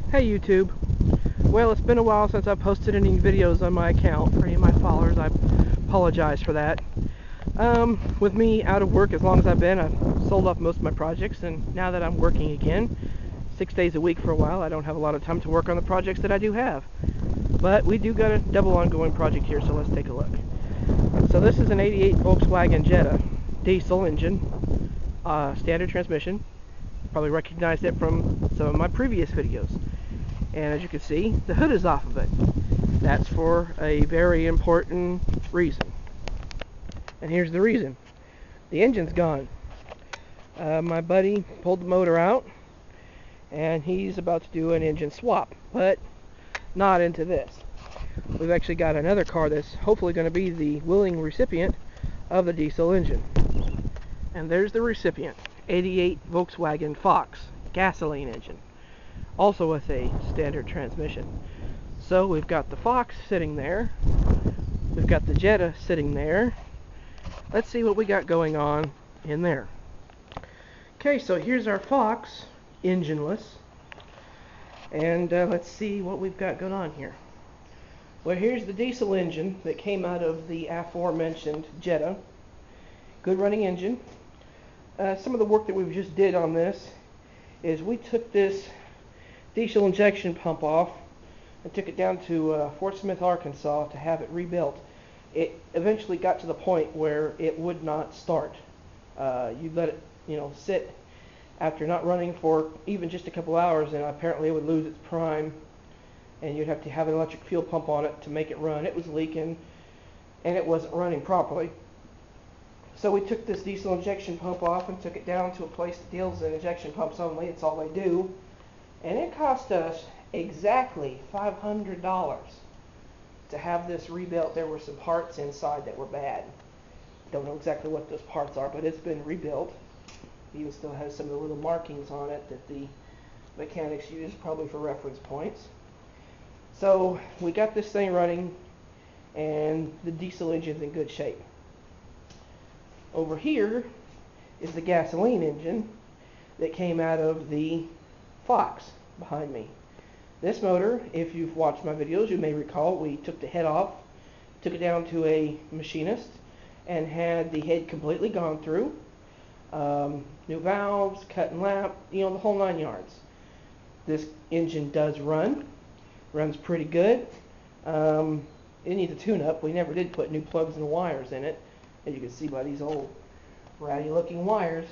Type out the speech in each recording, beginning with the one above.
Hey YouTube. Well, it's been a while since I've posted any videos on my account. For any of my followers, I apologize for that. With me out of work as long as I've been, I've sold off most of my projects, and now that I'm working again, 6 days a week for a while, I don't have a lot of time to work on the projects that I do have. But we do got a double ongoing project here, so let's take a look. So this is an 88 Volkswagen Jetta diesel engine, standard transmission. Probably recognized it from some of my previous videos. And as you can see, the hood is off of it. That's for a very important reason. And here's the reason. The engine's gone. My buddy pulled the motor out, and he's about to do an engine swap, but not into this. We've actually got another car that's hopefully going to be the willing recipient of the diesel engine. And there's the recipient, 88 Volkswagen Fox, gasoline engine, also with a standard transmission. So we've got the Fox sitting there, we've got the Jetta sitting there. Let's see what we got going on in there. Okay, so here's our Fox, engineless, and let's see what we've got going on here. Well, here's the diesel engine that came out of the aforementioned Jetta. Good running engine. Some of the work that we just did on this is we took this diesel injection pump off and took it down to Fort Smith, Arkansas to have it rebuilt. It eventually got to the point where it would not start. You let it, sit after not running for even just a couple hours, and apparently it would lose its prime, and you'd have to have an electric fuel pump on it to make it run. It was leaking, and it wasn't running properly. So we took this diesel injection pump off and took it down to a place that deals in injection pumps only. It's all they do. And it cost us exactly $500 to have this rebuilt. There were some parts inside that were bad. Don't know exactly what those parts are, but it's been rebuilt. It even still has some of the little markings on it that the mechanics use, probably for reference points. So we got this thing running, and the diesel engine's in good shape. Over here is the gasoline engine that came out of the Fox behind me. This motor, if you've watched my videos, you may recall we took the head off, took it down to a machinist, and had the head completely gone through. New valves, cut and lap, the whole 9 yards. This engine does runs pretty good. It needs a tune-up. We never did put new plugs and wires in it, as you can see by these old ratty looking wires,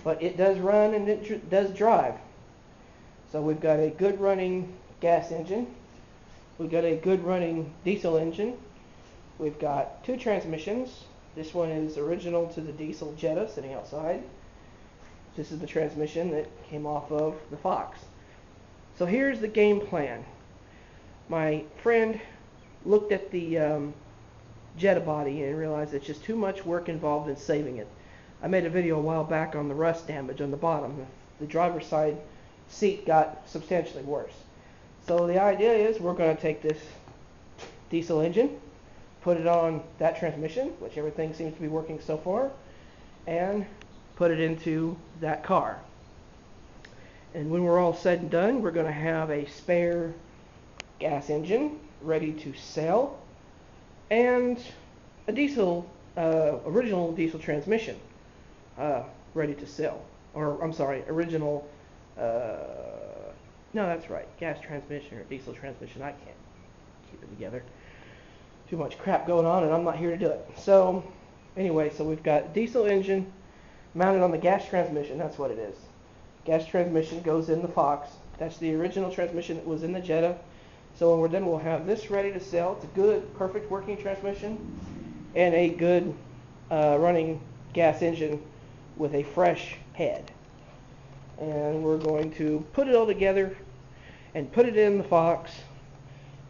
but it does run and it does drive. So we've got a good running gas engine, we've got a good running diesel engine, we've got two transmissions. This one is original to the diesel Jetta sitting outside. This is the transmission that came off of the Fox. So here's the game plan. My friend looked at the Jetta body and realized it's just too much work involved in saving it. I made a video a while back on the rust damage on the bottom. The driver's side seat got substantially worse. So the idea is we're going to take this diesel engine, put it on that transmission, which everything seems to be working so far, and put it into that car. And when we're all said and done, we're going to have a spare gas engine ready to sell, and a original diesel transmission ready to sell. Or, I'm sorry, original, no, that's right, gas transmission or diesel transmission. I can't keep it together. Too much crap going on, and I'm not here to do it. So, anyway, so we've got diesel engine mounted on the gas transmission. That's what it is. Gas transmission goes in the Fox. That's the original transmission that was in the Jetta. So when we're done, we'll have this ready to sell. It's a good, perfect working transmission and a good running gas engine with a fresh head. And we're going to put it all together and put it in the Fox.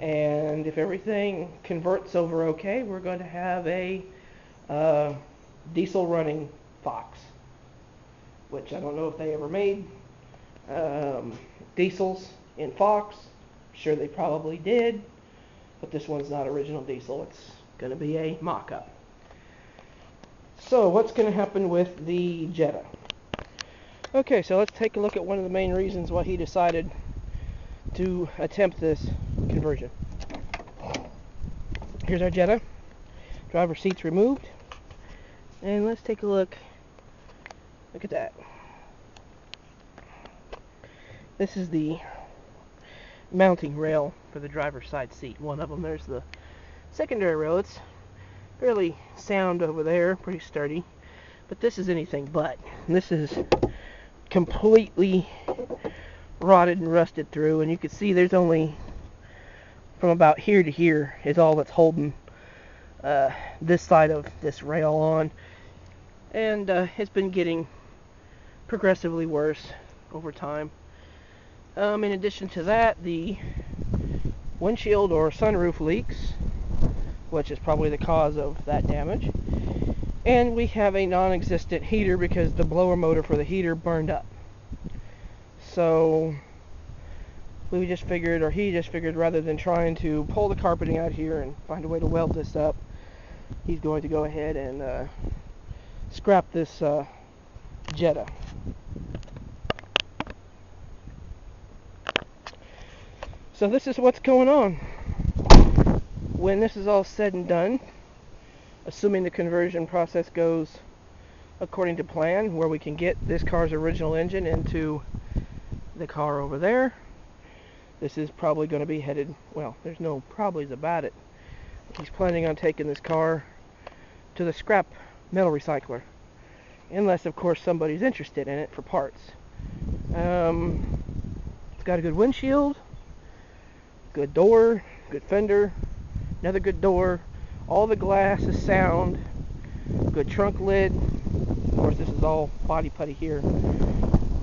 And if everything converts over okay, we're going to have a diesel running Fox, which I don't know if they ever made diesels in Fox. Sure, they probably did, but this one's not original diesel. It's going to be a mock-up. So what's going to happen with the Jetta? Okay, so let's take a look at one of the main reasons why he decided to attempt this conversion. Here's our Jetta. Driver seats removed. And let's take a look. Look at that. This is the mounting rail for the driver's side seat. One of them. There's the secondary rail. It's fairly sound over there, pretty sturdy. But this is anything but. This is completely rotted and rusted through, and you can see there's only from about here to here is all that's holding this side of this rail on, and it's been getting progressively worse over time. In addition to that, the windshield or sunroof leaks, which is probably the cause of that damage, and we have a non-existent heater because the blower motor for the heater burned up. So we just figured, or he just figured, rather than trying to pull the carpeting out here and find a way to weld this up, he's going to go ahead and scrap this Jetta. So this is what's going on. When this is all said and done, assuming the conversion process goes according to plan, where we can get this car's original engine into the car over there, this is probably going to be headed, well, there's no probablys about it. He's planning on taking this car to the scrap metal recycler, unless of course somebody's interested in it for parts. It's got a good windshield, good door, good fender, another good door, all the glass is sound, good trunk lid. Of course this is all body putty here.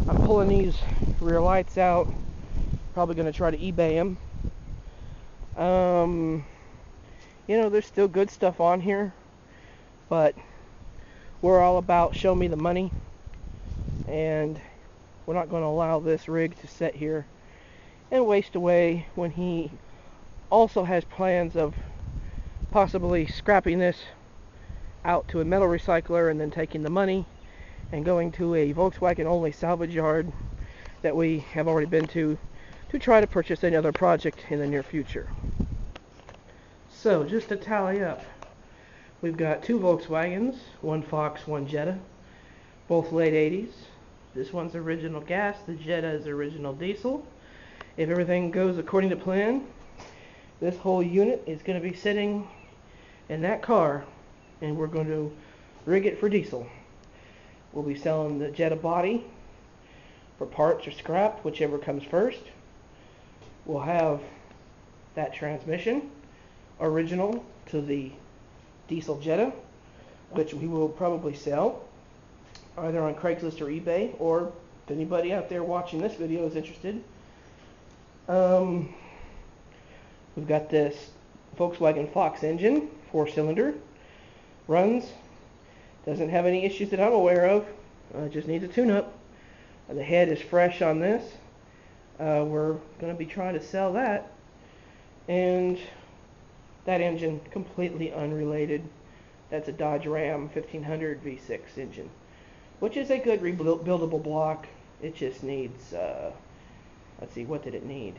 I'm pulling these rear lights out, probably going to try to eBay them. You know, there's still good stuff on here, but we're all about show me the money, and we're not going to allow this rig to sit here and waste away when he also has plans of possibly scrapping this out to a metal recycler and then taking the money and going to a Volkswagen only salvage yard that we have already been to try to purchase another project in the near future. So just to tally up, we've got two Volkswagens, one Fox, one Jetta, both late 80s. This one's original gas, the Jetta is original diesel. If everything goes according to plan, this whole unit is going to be sitting in that car, and we're going to rig it for diesel. We'll be selling the Jetta body for parts or scrap, whichever comes first. We'll have that transmission original to the diesel Jetta, which we will probably sell either on Craigslist or eBay, or if anybody out there watching this video is interested. We've got this Volkswagen Fox engine, 4-cylinder, runs, doesn't have any issues that I'm aware of, just needs a tune-up. The head is fresh on this. We're going to be trying to sell that, and that engine, completely unrelated, that's a Dodge Ram 1500 V6 engine, which is a good rebuildable block. It just needs, let's see, what did it need?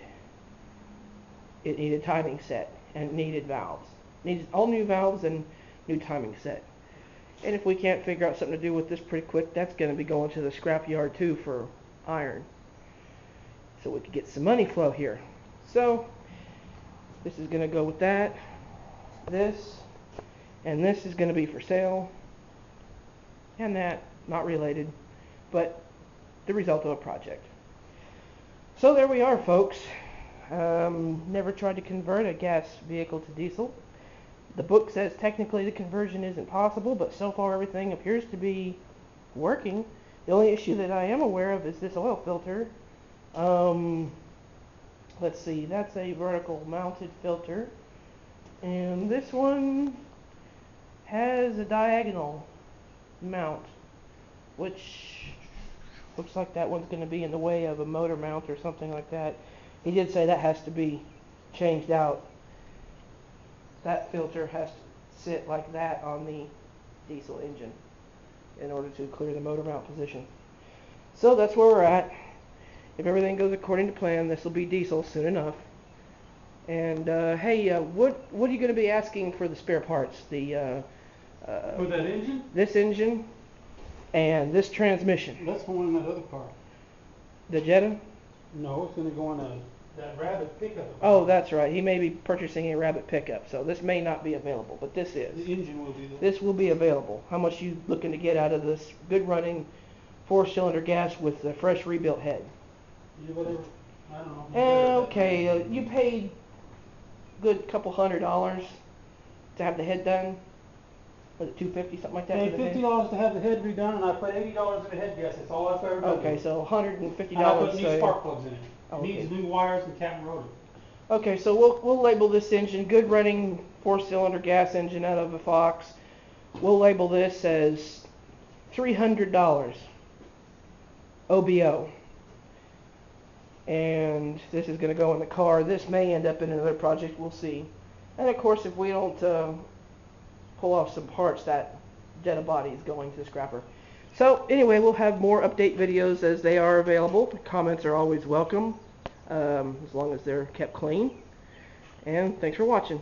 It needed timing set, and it needed valves. Needed all new valves and new timing set. And if we can't figure out something to do with this pretty quick, that's going to be going to the scrap yard too for iron, so we could get some money flow here. So this is going to go with that, this, and this is going to be for sale, and that, not related, but the result of a project. So there we are, folks. Never tried to convert a gas vehicle to diesel. The book says technically the conversion isn't possible, but so far everything appears to be working. The only issue that I am aware of is this oil filter. Let's see, that's a vertical mounted filter, and this one has a diagonal mount, which looks like that one's going to be in the way of a motor mount or something like that. He did say that has to be changed out. That filter has to sit like that on the diesel engine in order to clear the motor mount position. So that's where we're at. If everything goes according to plan, this will be diesel soon enough. And hey, what are you going to be asking for the spare parts? The For that engine? This engine and this transmission. That's going in that other car. The Jetta? No, it's going to go in that Rabbit pickup. Oh, that's right. He may be purchasing a Rabbit pickup, so this may not be available, but this is. The engine will be there. This will be available. How much you looking to get out of this good running 4-cylinder gas with a fresh rebuilt head? Yeah, whatever. I don't know. Okay, you paid good couple $100 to have the head done. Was it $250, something like that? I for paid the head? $50 to have the head redone, and I put $80 in the head gas. That's all I've ever done. Okay, so $150. And I put new so- spark plugs in it. Oh, It needs okay. new wires and cap and rotor. Okay, so we'll label this engine good running 4-cylinder gas engine out of a Fox. We'll label this as $300 OBO. And this is going to go in the car. This may end up in another project. We'll see. And of course, if we don't pull off some parts, that Jetta body is going to the scrapper. So anyway, we'll have more update videos as they are available. Comments are always welcome, as long as they're kept clean. And thanks for watching.